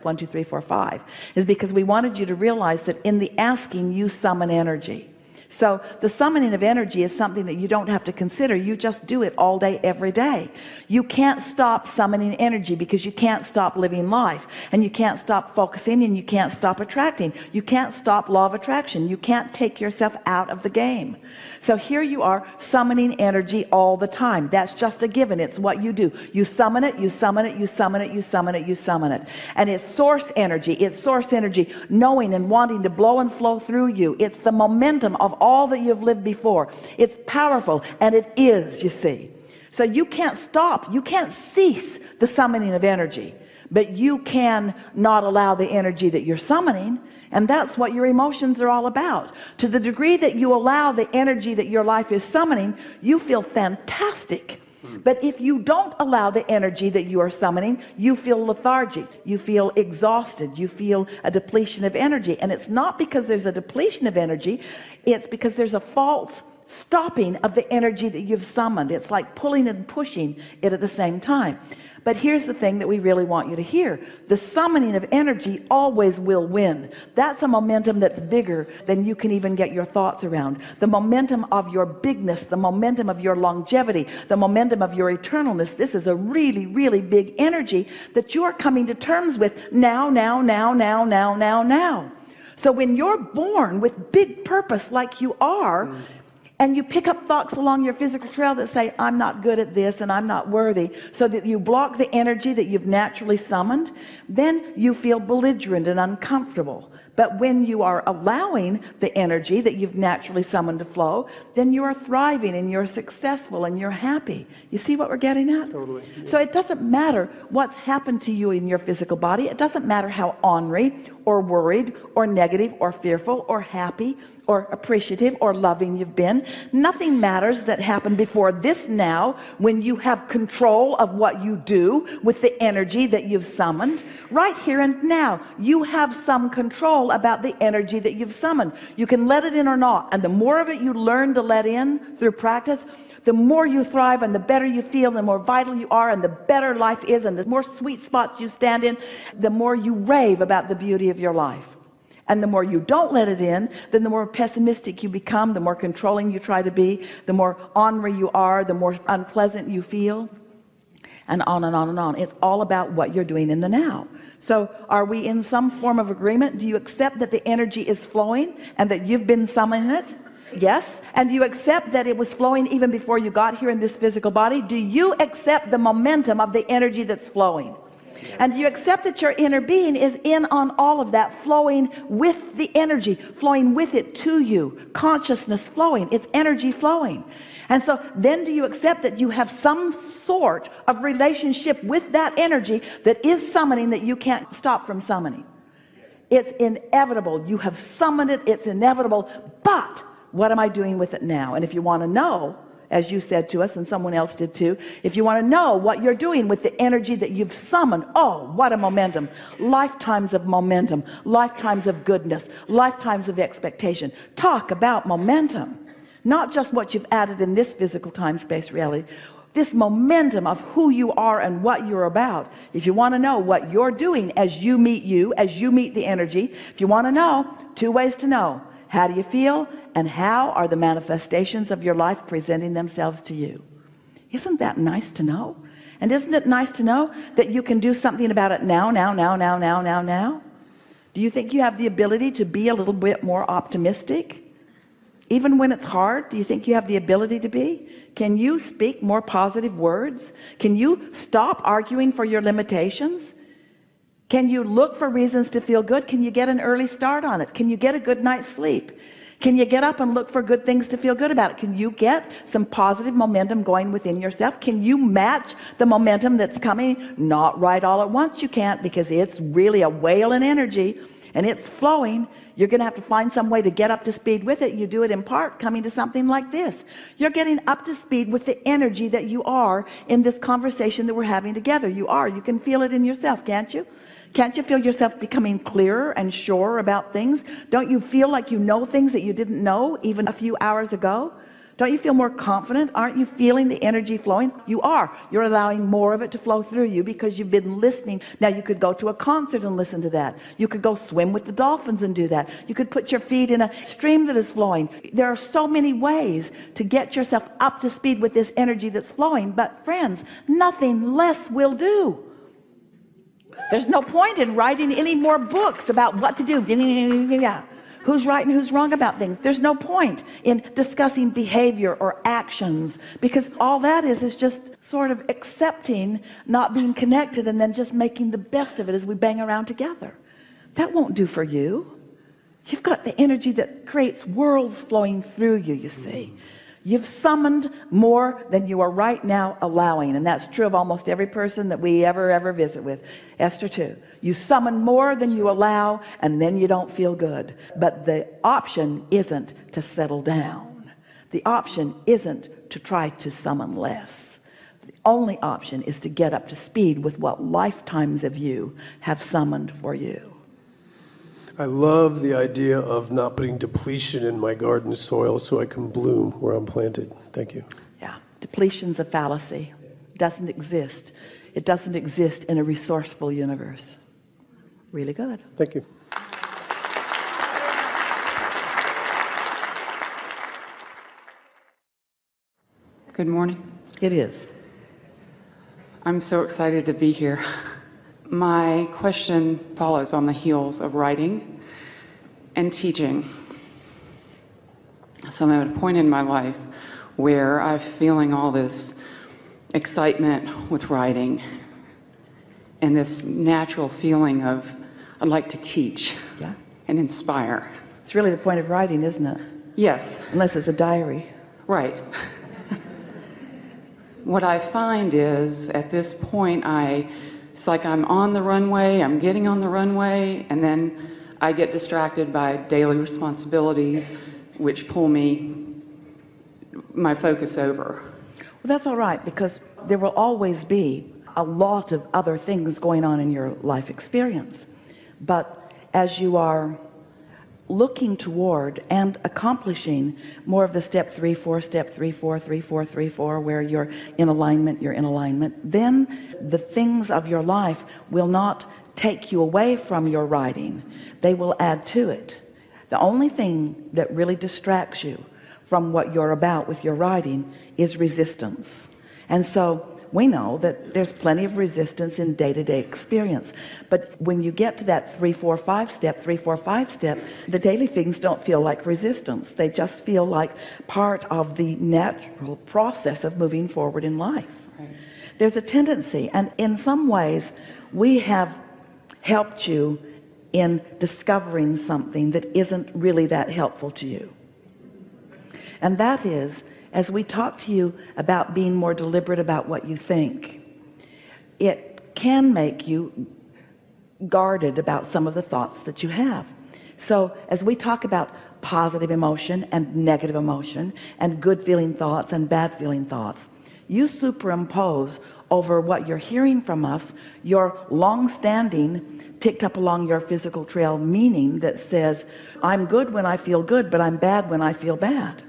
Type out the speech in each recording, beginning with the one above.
1, 2, 3, 4, 5, is because we wanted you to realize that in the asking, you summon energy. So the summoning of energy is something that you don't have to consider. You just do it all day, every day. You can't stop summoning energy because you can't stop living life, and you can't stop focusing, and you can't stop attracting. You can't stop law of attraction. You can't take yourself out of the game. So here you are summoning energy all the time. That's just a given. It's what you do. You summon it, you summon it, you summon it, you summon it, you summon it. And it's source energy. It's source energy knowing and wanting to blow and flow through you. It's the momentum of all that you've lived before. It's powerful, and it is, you see. So you can't stop. You can't cease the summoning of energy, but you can not allow the energy that you're summoning. And that's what your emotions are all about. To the degree that you allow the energy that your life is summoning, you feel fantastic. But if you don't allow the energy that you are summoning, you feel lethargic, you feel exhausted, you feel a depletion of energy. And it's not because there's a depletion of energy, it's because there's a false stopping of the energy that you've summoned. It's like pulling and pushing it at the same time. But here's the thing that we really want you to hear. The summoning of energy always will win. That's a momentum that's bigger than you can even get your thoughts around. The momentum of your bigness, the momentum of your longevity, the momentum of your eternalness. This is a really, really big energy that you're coming to terms with now. So when you're born with big purpose like you are, and you pick up thoughts along your physical trail that say, I'm not good at this and I'm not worthy, so that you block the energy that you've naturally summoned, then you feel belligerent and uncomfortable. But when you are allowing the energy that you've naturally summoned to flow, then you are thriving and you're successful and you're happy. You see what we're getting at? Totally. Yeah. So it doesn't matter what's happened to you in your physical body. It doesn't matter how ornery or worried or negative or fearful or happy or appreciative or loving you've been. Nothing matters that happened before this now, when you have control of what you do with the energy that you've summoned. Right here and now, you have some control about the energy that you've summoned. You can let it in or not, and the more of it you learn to let in through practice, the more you thrive and the better you feel, the more vital you are, and the better life is, and the more sweet spots you stand in, the more you rave about the beauty of your life. And the more you don't let it in, then the more pessimistic you become, the more controlling you try to be, the more ornery you are, the more unpleasant you feel, and on and on and on. It's all about what you're doing in the now. So are we in some form of agreement? Do you accept that the energy is flowing and that you've been summoning it? Yes. And do you accept that it was flowing even before you got here in this physical body? Do you accept the momentum of the energy that's flowing? Yes. And do you accept that your inner being is in on all of that, flowing with the energy, flowing with it to you, consciousness flowing, it's energy flowing. And so then do you accept that you have some sort of relationship with that energy that is summoning, that you can't stop from summoning? It's inevitable. You have summoned it. It's inevitable. But what am I doing with it now? And if you want to know, as you said to us, and someone else did too, if you want to know what you're doing with the energy that you've summoned, oh, what a momentum. Lifetimes of momentum, lifetimes of goodness, lifetimes of expectation. Talk about momentum. Not just what you've added in this physical time-space reality. This momentum of who you are and what you're about. If you want to know what you're doing as you meet the energy, if you want to know, 2 ways to know. How do you feel? And how are the manifestations of your life presenting themselves to you? Isn't that nice to know? And isn't it nice to know that you can do something about it now? Do you think you have the ability to be a little bit more optimistic? Even when it's hard, do you think you have the ability to be? Can you speak more positive words? Can you stop arguing for your limitations? Can you look for reasons to feel good? Can you get an early start on it? Can you get a good night's sleep? Can you get up and look for good things to feel good about? Can you get some positive momentum going within yourself? Can you match the momentum that's coming? Not right all at once, you can't, because it's really a whale in energy and it's flowing. You're going to have to find some way to get up to speed with it. You do it in part coming to something like this. You're getting up to speed with the energy that you are in this conversation that we're having together. You are. You can feel it in yourself, can't you? Can't you feel yourself becoming clearer and surer about things? Don't you feel like you know things that you didn't know even a few hours ago? Don't you feel more confident? Aren't you feeling the energy flowing? You are. You're allowing more of it to flow through you because you've been listening. Now you could go to a concert and listen to that. You could go swim with the dolphins and do that. You could put your feet in a stream that is flowing. There are so many ways to get yourself up to speed with this energy that's flowing. But friends, nothing less will do. There's no point in writing any more books about what to do. Who's right and who's wrong about things. There's no point in discussing behavior or actions, because all that is just sort of accepting not being connected and then just making the best of it as we bang around together. That won't do for you. You've got the energy that creates worlds flowing through you, you see. You've summoned more than you are right now allowing, and that's true of almost every person that we ever visit with. Esther too. You summon more than you allow, and then you don't feel good. But the option isn't to settle down. The option isn't to try to summon less. The only option is to get up to speed with what lifetimes of you have summoned for you. I love the idea of not putting depletion in my garden soil so I can bloom where I'm planted. Thank you. Yeah, depletion's a fallacy. It doesn't exist. It doesn't exist in a resourceful universe. Really good. Thank you. Good morning. It is. I'm so excited to be here. My question follows on the heels of writing and teaching. So I'm at a point in my life where I'm feeling all this excitement with writing and this natural feeling of I'd like to teach and inspire. It's really the point of writing, isn't it? Yes. Unless it's a diary. Right. What I find is at this point it's like I'm on the runway, I'm getting on the runway, and then I get distracted by daily responsibilities which pull my focus over. Well, that's all right, because there will always be a lot of other things going on in your life experience. But as you are looking toward and accomplishing more of the step 3-4, step 3-4, 3-4, 3-4, where you're in alignment, then the things of your life will not take you away from your writing. They will add to it. The only thing that really distracts you from what you're about with your writing is resistance. And so we know that there's plenty of resistance in day-to-day experience. But when you get to that 3-4-5 step, the daily things don't feel like resistance. They just feel like part of the natural process of moving forward in life. Right. There's a tendency, and in some ways we have helped you in discovering something that isn't really that helpful to you. And that is, as we talk to you about being more deliberate about what you think, it can make you guarded about some of the thoughts that you have. So as we talk about positive emotion and negative emotion and good feeling thoughts and bad feeling thoughts, you superimpose over what you're hearing from us your long-standing, picked up along your physical trail meaning that says, I'm good when I feel good, but I'm bad when I feel bad.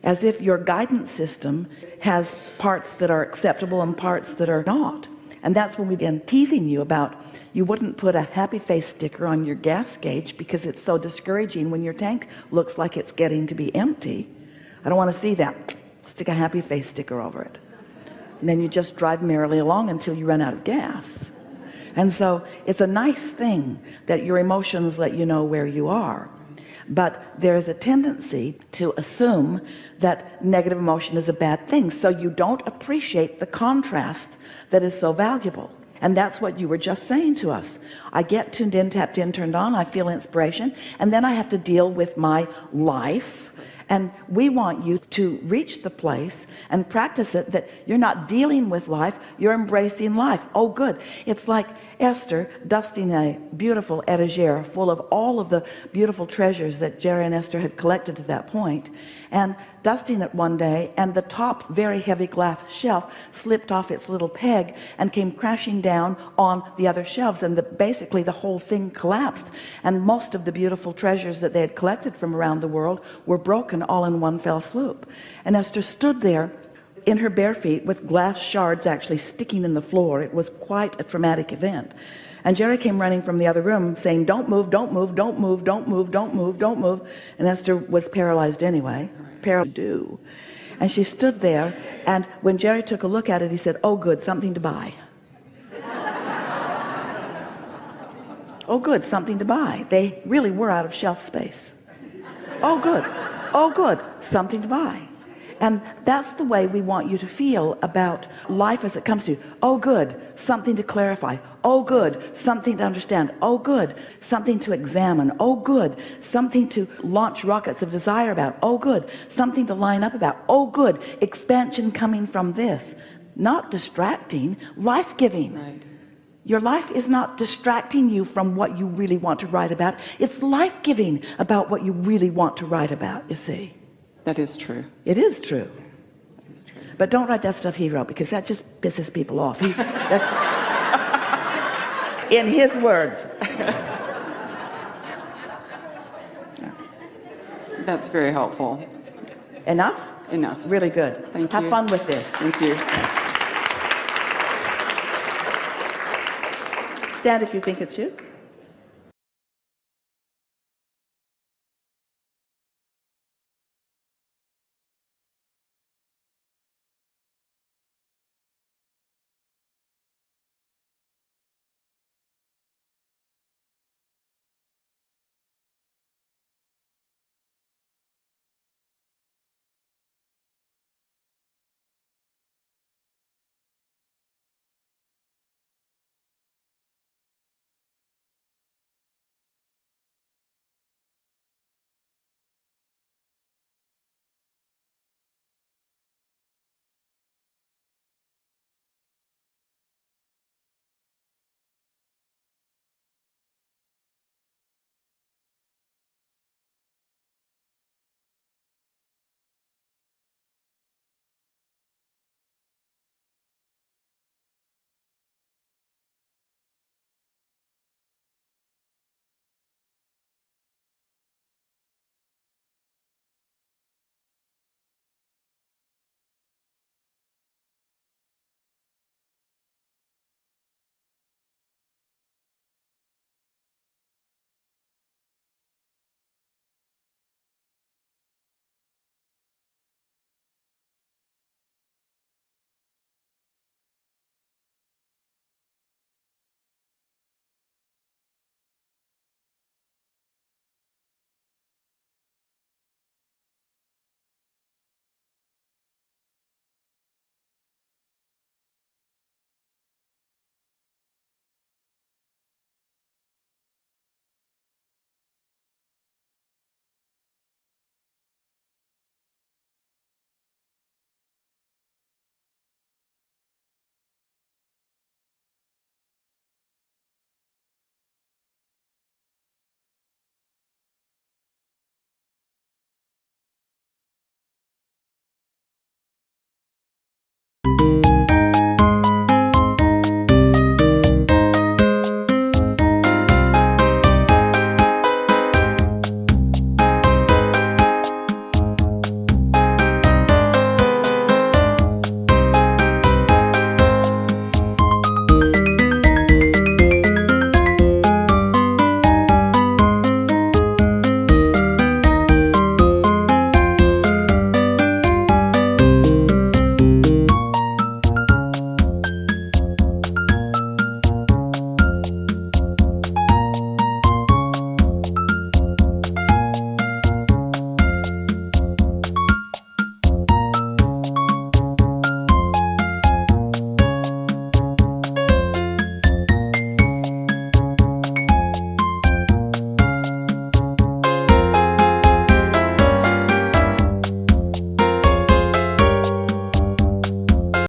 As if your guidance system has parts that are acceptable and parts that are not. And that's when we begin teasing you about you wouldn't put a happy face sticker on your gas gauge because it's so discouraging when your tank looks like it's getting to be empty. I don't want to see that. Stick a happy face sticker over it. And then you just drive merrily along until you run out of gas. And so it's a nice thing that your emotions let you know where you are. But there's a tendency to assume that negative emotion is a bad thing, so you don't appreciate the contrast that is so valuable. And that's what you were just saying to us. I get tuned in, tapped in, turned on, I feel inspiration, and then I have to deal with my life. And we want you to reach the place and practice it that you're not dealing with life, you're embracing life. Oh good. It's like Esther dusting a beautiful etagere full of all of the beautiful treasures that Jerry and Esther had collected to that point, and dusting it one day, and the top very heavy glass shelf slipped off its little peg and came crashing down on the other shelves, and basically the whole thing collapsed, and most of the beautiful treasures that they had collected from around the world were broken broken all in one fell swoop. And Esther stood there in her bare feet with glass shards actually sticking in the floor. It was quite a traumatic event. And Jerry came running from the other room saying, don't move, don't move, don't move, don't move, don't move, don't move. And Esther was paralyzed anyway. Paralyzed. And she stood there, and when Jerry took a look at it, he said, oh good, something to buy. Oh good, something to buy. They really were out of shelf space. Oh good, something to buy. And that's the way we want you to feel about life as it comes to you. Oh good, something to clarify. Oh good, something to understand. Oh good, something to examine. Oh good, something to launch rockets of desire about. Oh good, something to line up about. Oh good, expansion coming from this. Not distracting, life-giving. Right. Your life is not distracting you from what you really want to write about. It's life-giving about what you really want to write about, you see. That is true. It is true. That is true. But don't write that stuff he wrote, because that just pisses people off. That's, in his words. That's very helpful. Enough? Enough. Really good. Thank you. Have fun with this. Thank you. Stand if you think it's you.